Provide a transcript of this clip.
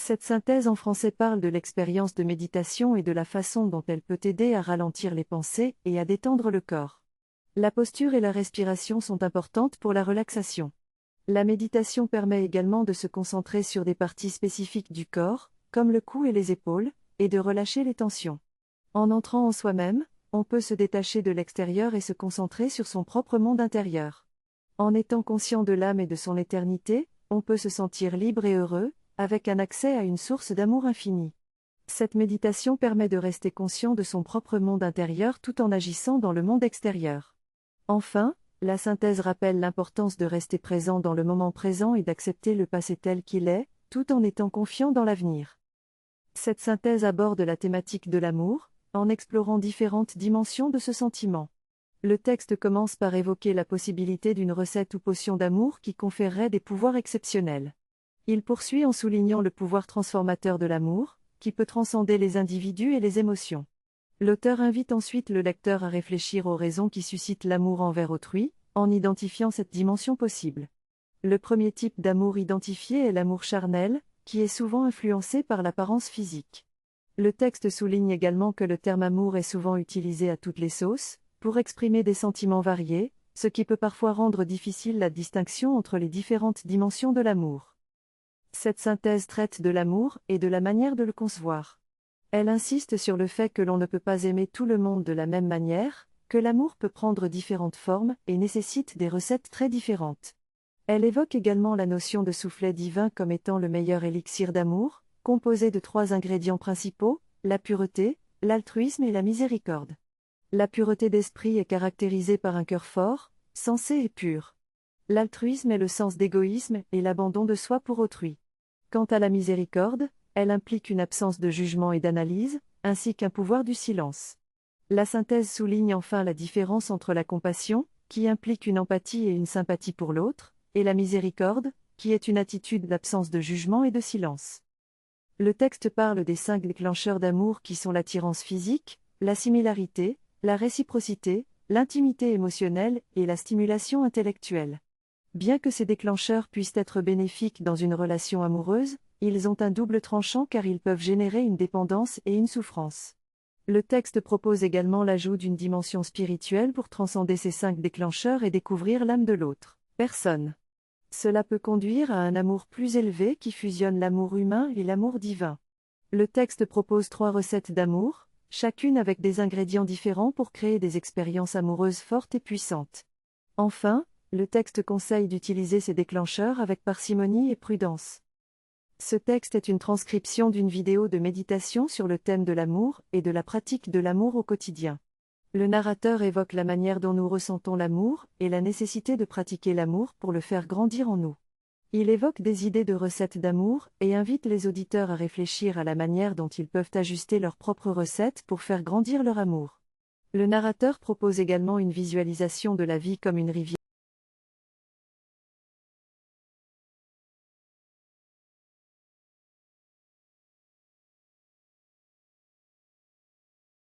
Cette synthèse en français parle de l'expérience de méditation et de la façon dont elle peut aider à ralentir les pensées et à détendre le corps. La posture et la respiration sont importantes pour la relaxation. La méditation permet également de se concentrer sur des parties spécifiques du corps, comme le cou et les épaules, et de relâcher les tensions. En entrant en soi-même, on peut se détacher de l'extérieur et se concentrer sur son propre monde intérieur. En étant conscient de l'âme et de son éternité, on peut se sentir libre et heureux, avec un accès à une source d'amour infini. Cette méditation permet de rester conscient de son propre monde intérieur tout en agissant dans le monde extérieur. Enfin, la synthèse rappelle l'importance de rester présent dans le moment présent et d'accepter le passé tel qu'il est, tout en étant confiant dans l'avenir. Cette synthèse aborde la thématique de l'amour, en explorant différentes dimensions de ce sentiment. Le texte commence par évoquer la possibilité d'une recette ou potion d'amour qui conférerait des pouvoirs exceptionnels. Il poursuit en soulignant le pouvoir transformateur de l'amour, qui peut transcender les individus et les émotions. L'auteur invite ensuite le lecteur à réfléchir aux raisons qui suscitent l'amour envers autrui, en identifiant cette dimension possible. Le premier type d'amour identifié est l'amour charnel, qui est souvent influencé par l'apparence physique. Le texte souligne également que le terme amour est souvent utilisé à toutes les sauces, pour exprimer des sentiments variés, ce qui peut parfois rendre difficile la distinction entre les différentes dimensions de l'amour. Cette synthèse traite de l'amour et de la manière de le concevoir. Elle insiste sur le fait que l'on ne peut pas aimer tout le monde de la même manière, que l'amour peut prendre différentes formes et nécessite des recettes très différentes. Elle évoque également la notion de soufflet divin comme étant le meilleur élixir d'amour, composé de 3 ingrédients principaux, la pureté, l'altruisme et la miséricorde. La pureté d'esprit est caractérisée par un cœur fort, sensé et pur. L'altruisme est le sens d'égoïsme et l'abandon de soi pour autrui. Quant à la miséricorde, elle implique une absence de jugement et d'analyse, ainsi qu'un pouvoir du silence. La synthèse souligne enfin la différence entre la compassion, qui implique une empathie et une sympathie pour l'autre, et la miséricorde, qui est une attitude d'absence de jugement et de silence. Le texte parle des 5 déclencheurs d'amour qui sont l'attirance physique, la similarité, la réciprocité, l'intimité émotionnelle et la stimulation intellectuelle. Bien que ces déclencheurs puissent être bénéfiques dans une relation amoureuse, ils ont un double tranchant car ils peuvent générer une dépendance et une souffrance. Le texte propose également l'ajout d'une dimension spirituelle pour transcender ces 5 déclencheurs et découvrir l'âme de l'autre personne. Cela peut conduire à un amour plus élevé qui fusionne l'amour humain et l'amour divin. Le texte propose 3 recettes d'amour, chacune avec des ingrédients différents pour créer des expériences amoureuses fortes et puissantes. Enfin, le texte conseille d'utiliser ces déclencheurs avec parcimonie et prudence. Ce texte est une transcription d'une vidéo de méditation sur le thème de l'amour et de la pratique de l'amour au quotidien. Le narrateur évoque la manière dont nous ressentons l'amour et la nécessité de pratiquer l'amour pour le faire grandir en nous. Il évoque des idées de recettes d'amour et invite les auditeurs à réfléchir à la manière dont ils peuvent ajuster leurs propres recettes pour faire grandir leur amour. Le narrateur propose également une visualisation de la vie comme une rivière